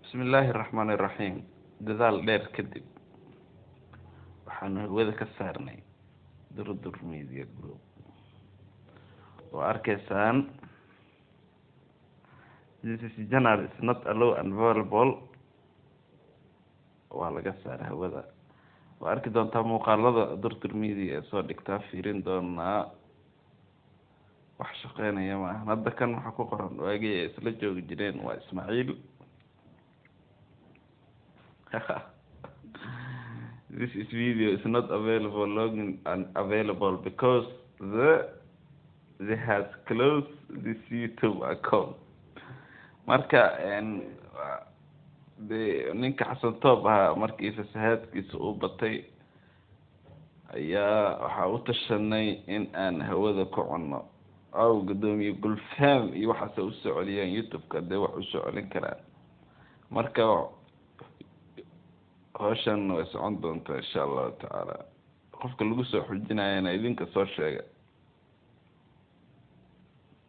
بسم الله الرحمن الرحيم دadaal dheer kadib waxaanu hawada ka saarnay durdur media group oo arkaysaan this channel is not allowed and available waa laga saaray hawada waa arki doontaa muuqaalada durdur media ee soo dhigtaa fiirin doonaa wax shaqeynaya ma aha hadda kan waxa ku qoran waagii ay isla joogi jireen waa Ismaaciil This video is not available login and available because they has closed this YouTube account. Marka ninka Xasan Toob markii fasahaadkiisa uu batay ayaa waxa uu tashanay in aan hawada ku cunno aw gudoomiye Gulfam iyo waxa uu socodiyay YouTube-ka de wax uu socodin karaan marka hawshan way socon doontaa insha Allah taala qofka lagu soo xujinayna idinka soo sheega